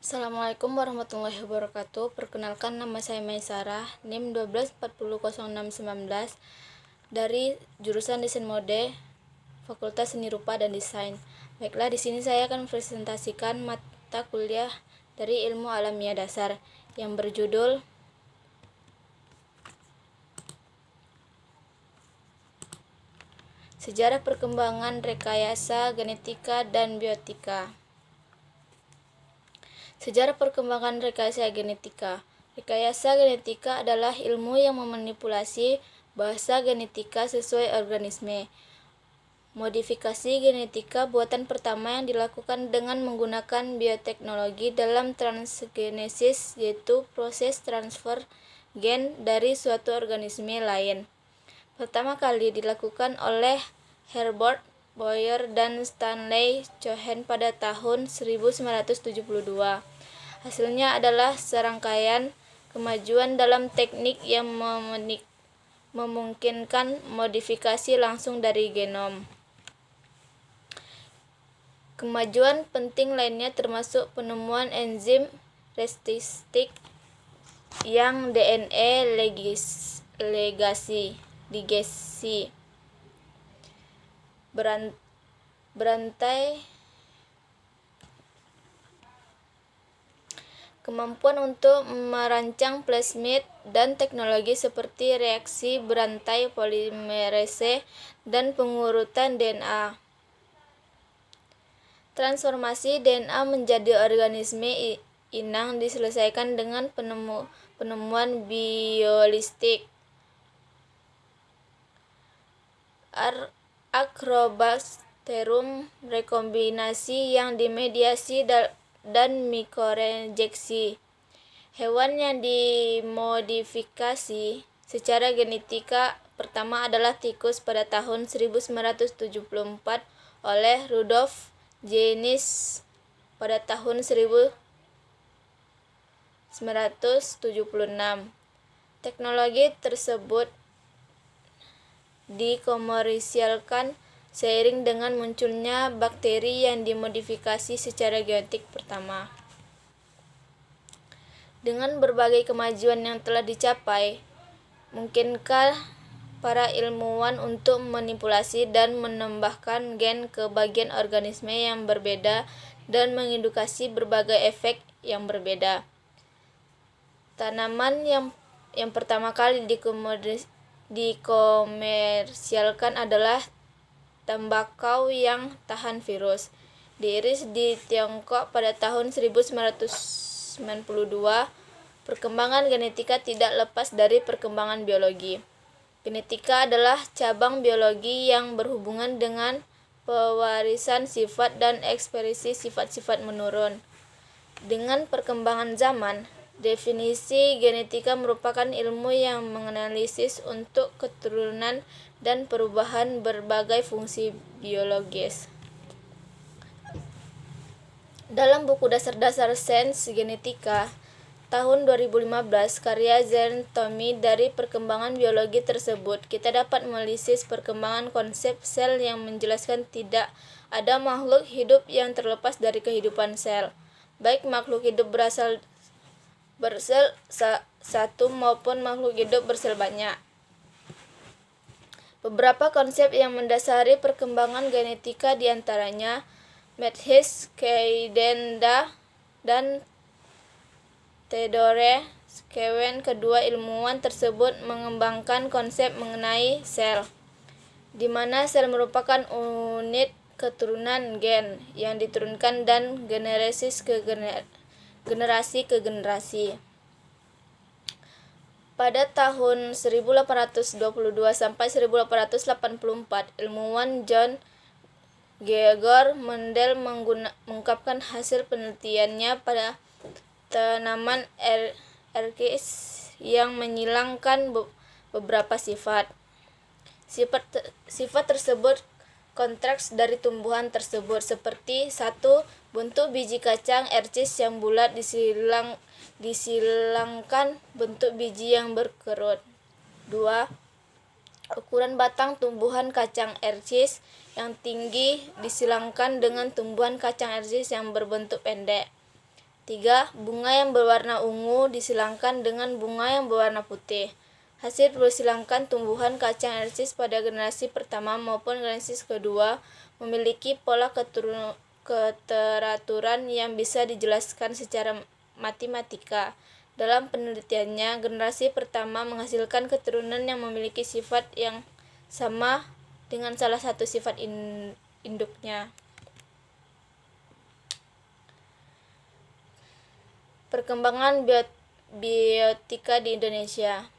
Assalamualaikum warahmatullahi wabarakatuh. Perkenalkan, nama saya Maisarah, NIM 12400619 dari jurusan Desain Mode, Fakultas Seni Rupa dan Desain. Baiklah, di sini saya akan presentasikan mata kuliah dari Ilmu Alamiah Dasar yang berjudul Sejarah Perkembangan Rekayasa Genetika dan Biotika. Sejarah perkembangan rekayasa genetika. Rekayasa genetika adalah ilmu yang memanipulasi bahasa genetika sesuai organisme. Modifikasi genetika buatan pertama yang dilakukan dengan menggunakan bioteknologi dalam transgenesis, yaitu proses transfer gen dari suatu organisme lain. Pertama kali dilakukan oleh Herbert Boyer dan Stanley Cohen pada tahun 1972. Hasilnya adalah serangkaian kemajuan dalam teknik yang memungkinkan modifikasi langsung dari genom. Kemajuan penting lainnya termasuk penemuan enzim resistik yang DNA ligasi berantai, kemampuan untuk merancang plasmid, dan teknologi seperti reaksi berantai polimerase dan pengurutan DNA. Transformasi DNA menjadi organisme inang diselesaikan dengan penemuan biolistik. Acrobacterium rekombinasi yang dimediasi dan mikroinjeksi. Hewan yang dimodifikasi secara genetika pertama adalah tikus pada tahun 1974 oleh Rudolf Jennis pada tahun 1976. Teknologi tersebut dikomersialkan seiring dengan munculnya bakteri yang dimodifikasi secara genetik pertama. Dengan berbagai kemajuan yang telah dicapai, mungkinkah para ilmuwan untuk memanipulasi dan menambahkan gen ke bagian organisme yang berbeda dan mengindukasi berbagai efek yang berbeda. Tanaman yang pertama kali dikomersialkan adalah tembakau yang tahan virus. Diiris di Tiongkok pada tahun 1992, perkembangan genetika tidak lepas dari perkembangan biologi. Genetika adalah cabang biologi yang berhubungan dengan pewarisan sifat dan ekspresi sifat-sifat menurun. Dengan perkembangan zaman, definisi genetika merupakan ilmu yang menganalisis untuk keturunan dan perubahan berbagai fungsi biologis. Dalam buku Dasar-Dasar Sains Genetika tahun 2015, karya Zen Tommy dari perkembangan biologi tersebut, kita dapat melistis perkembangan konsep sel yang menjelaskan tidak ada makhluk hidup yang terlepas dari kehidupan sel, baik makhluk hidup bersel satu maupun makhluk hidup bersel banyak. Beberapa konsep yang mendasari perkembangan genetika diantaranya Matthias Kaidenda dan Theodore Schwann. Kedua ilmuwan tersebut mengembangkan konsep mengenai sel, di mana sel merupakan unit keturunan gen yang diturunkan dan generasi ke generasi. Pada tahun 1822 sampai 1884, ilmuwan John Gregor Mendel mengungkapkan hasil penelitiannya pada tanaman erkis yang menghilangkan beberapa sifat. Sifat tersebut kontras dari tumbuhan tersebut, seperti 1. Bentuk biji kacang ercis yang bulat disilangkan bentuk biji yang berkerut. 2. Ukuran batang tumbuhan kacang ercis yang tinggi disilangkan dengan tumbuhan kacang ercis yang berbentuk pendek. 3. Bunga yang berwarna ungu disilangkan dengan bunga yang berwarna putih. Hasil persilangkan tumbuhan kacang Aeresis pada generasi pertama maupun generasi kedua memiliki pola keteraturan yang bisa dijelaskan secara matematika. Dalam penelitiannya, generasi pertama menghasilkan keturunan yang memiliki sifat yang sama dengan salah satu sifat induknya. Perkembangan bioetika di Indonesia.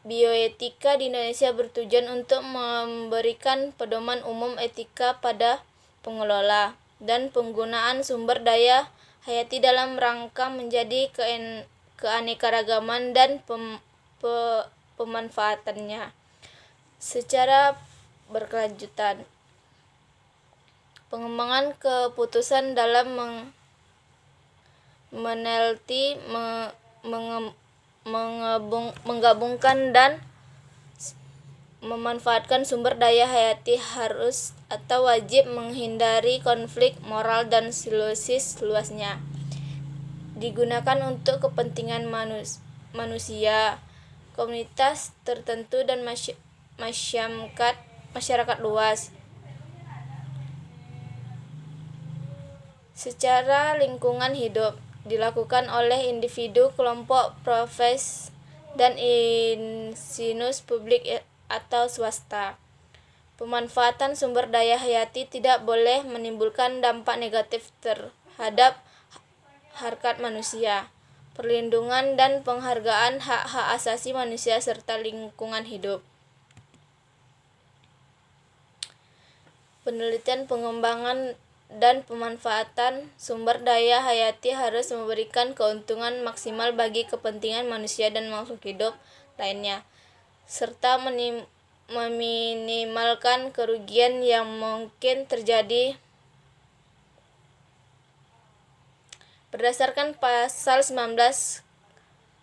Bioetika di Indonesia bertujuan untuk memberikan pedoman umum etika pada pengelola dan penggunaan sumber daya hayati dalam rangka menjadi keanekaragaman dan pemanfaatannya secara berkelanjutan. Pengembangan keputusan dalam meneliti, menggabungkan dan memanfaatkan sumber daya hayati harus atau wajib menghindari konflik moral dan silosis luasnya. Digunakan untuk kepentingan manusia, komunitas tertentu dan masyarakat luas. Secara lingkungan hidup dilakukan oleh individu, kelompok, profes, dan institusi publik atau swasta. Pemanfaatan sumber daya hayati tidak boleh menimbulkan dampak negatif terhadap harkat manusia, perlindungan dan penghargaan hak-hak asasi manusia serta lingkungan hidup. Penelitian, pengembangan, dan pemanfaatan sumber daya hayati harus memberikan keuntungan maksimal bagi kepentingan manusia dan makhluk hidup lainnya, serta meminimalkan kerugian yang mungkin terjadi. Berdasarkan Pasal 19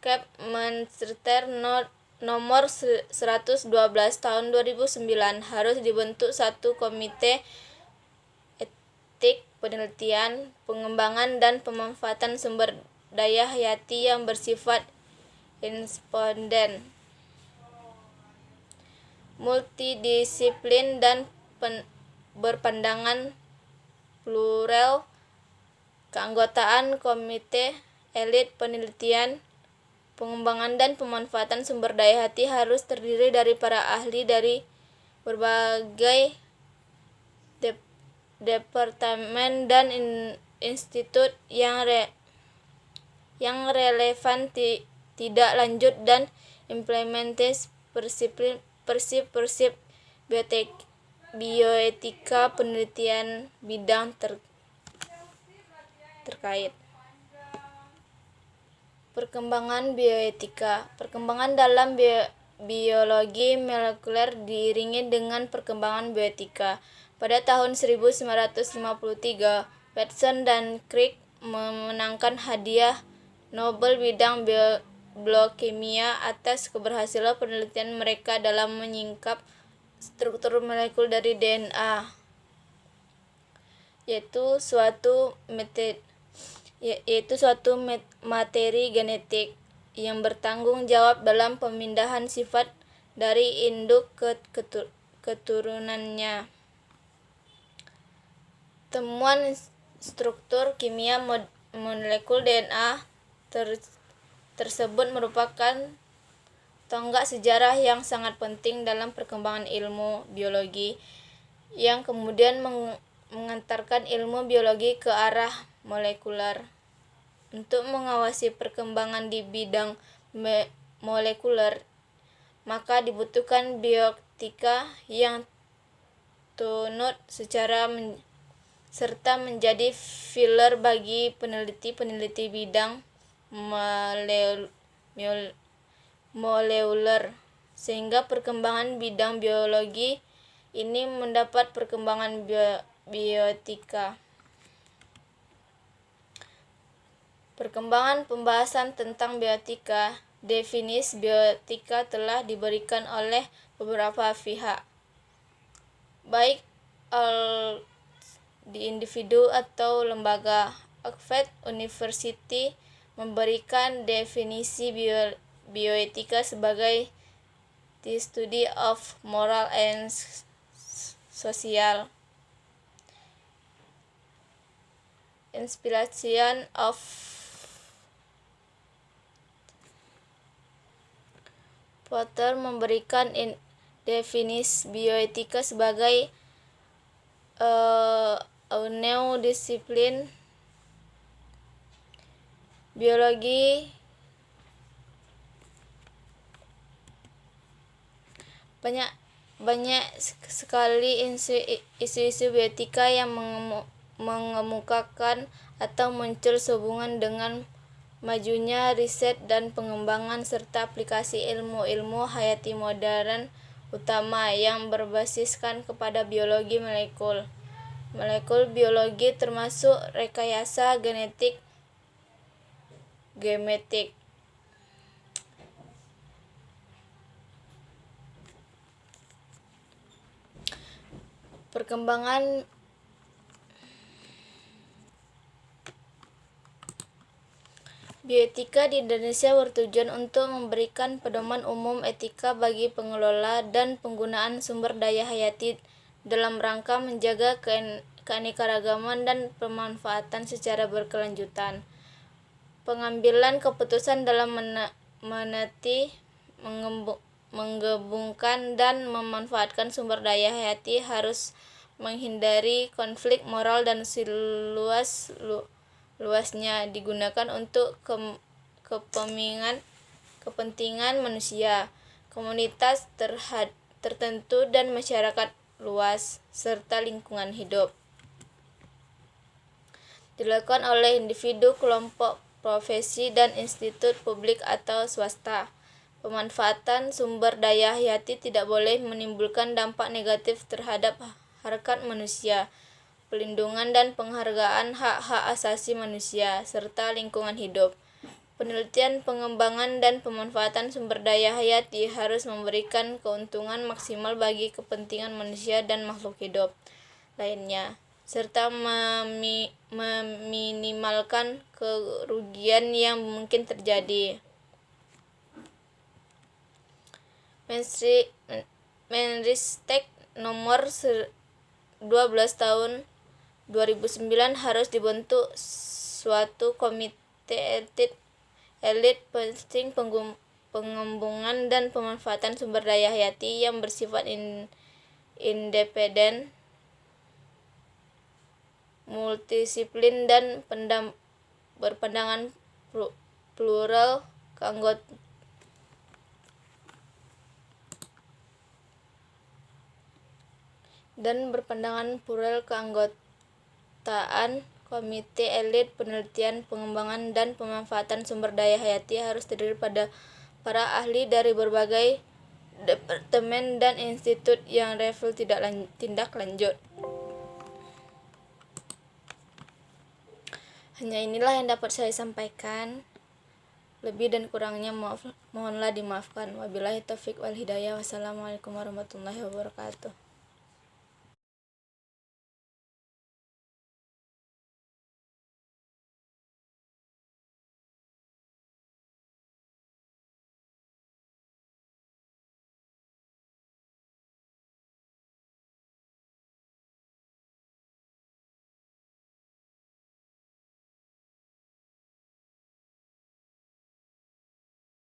Kepmenster Nomor 112 Tahun 2009 harus dibentuk satu komite etik penelitian, pengembangan, dan pemanfaatan sumber daya hayati yang bersifat independen, multidisiplin, dan berpandangan plural. Keanggotaan komite elit penelitian, pengembangan, dan pemanfaatan sumber daya hayati harus terdiri dari para ahli dari berbagai departemen dan institut yang relevan, tidak lanjut, dan implementasi prinsip bioetika penelitian bidang terkait. Perkembangan bioetika. Perkembangan dalam biologi molekuler diiringi dengan perkembangan bioetika. Pada tahun 1953, Watson dan Crick memenangkan hadiah Nobel bidang biokimia atas keberhasilan penelitian mereka dalam menyingkap struktur molekul dari DNA, yaitu suatu materi genetik yang bertanggung jawab dalam pemindahan sifat dari induk ke keturunannya. Temuan struktur kimia molekul DNA tersebut merupakan tonggak sejarah yang sangat penting dalam perkembangan ilmu biologi, yang kemudian mengantarkan ilmu biologi ke arah molekuler. Untuk mengawasi perkembangan di bidang molekuler, maka dibutuhkan bioetika yang tunut serta menjadi pilar bagi peneliti bidang molekuler, sehingga perkembangan bidang biologi ini mendapat perkembangan bioetika. Perkembangan pembahasan tentang bioetika. Definisi bioetika telah diberikan oleh beberapa pihak, baik di individu atau lembaga. Oxford University memberikan definisi bioetika sebagai the study of moral and social inspiration of Potter memberikan definisi bioetika sebagai new disiplin biologi. Banyak sekali isu-isu bioetika yang mengemukakan atau muncul sehubungan dengan majunya riset dan pengembangan serta aplikasi ilmu hayati modern, utama yang berbasiskan kepada biologi molekul. Molekul biologi termasuk rekayasa genetik, perkembangan bioetika di Indonesia bertujuan untuk memberikan pedoman umum etika bagi pengelola dan penggunaan sumber daya hayati dalam rangka menjaga keanekaragaman dan pemanfaatan secara berkelanjutan. Pengambilan keputusan dalam meneliti, menggabungkan dan memanfaatkan sumber daya hayati harus menghindari konflik moral dan seluas-luasnya digunakan untuk kepentingan manusia, komunitas tertentu dan masyarakat luas, serta lingkungan hidup. Dilakukan oleh individu, kelompok, profesi, dan institut publik atau swasta. Pemanfaatan sumber daya hayati tidak boleh menimbulkan dampak negatif terhadap harkat manusia, pelindungan dan penghargaan hak-hak asasi manusia, serta lingkungan hidup. Penelitian, pengembangan, dan pemanfaatan sumber daya hayati harus memberikan keuntungan maksimal bagi kepentingan manusia dan makhluk hidup lainnya, serta meminimalkan kerugian yang mungkin terjadi. Menristek nomor 12 tahun 2009 harus dibentuk suatu komite elit penting pengembangan dan pemanfaatan sumber daya hayati yang bersifat independen, multidisiplin, dan berpandangan plural keanggotaan komite elit penelitian, pengembangan, dan pemanfaatan sumber daya hayati harus terdiri pada para ahli dari berbagai departemen dan institut yang level tindak lanjut. Hanya inilah yang dapat saya sampaikan. Lebih dan kurangnya mohonlah dimaafkan. Wabillahi taufik wal hidayah. Wassalamualaikum warahmatullahi wabarakatuh.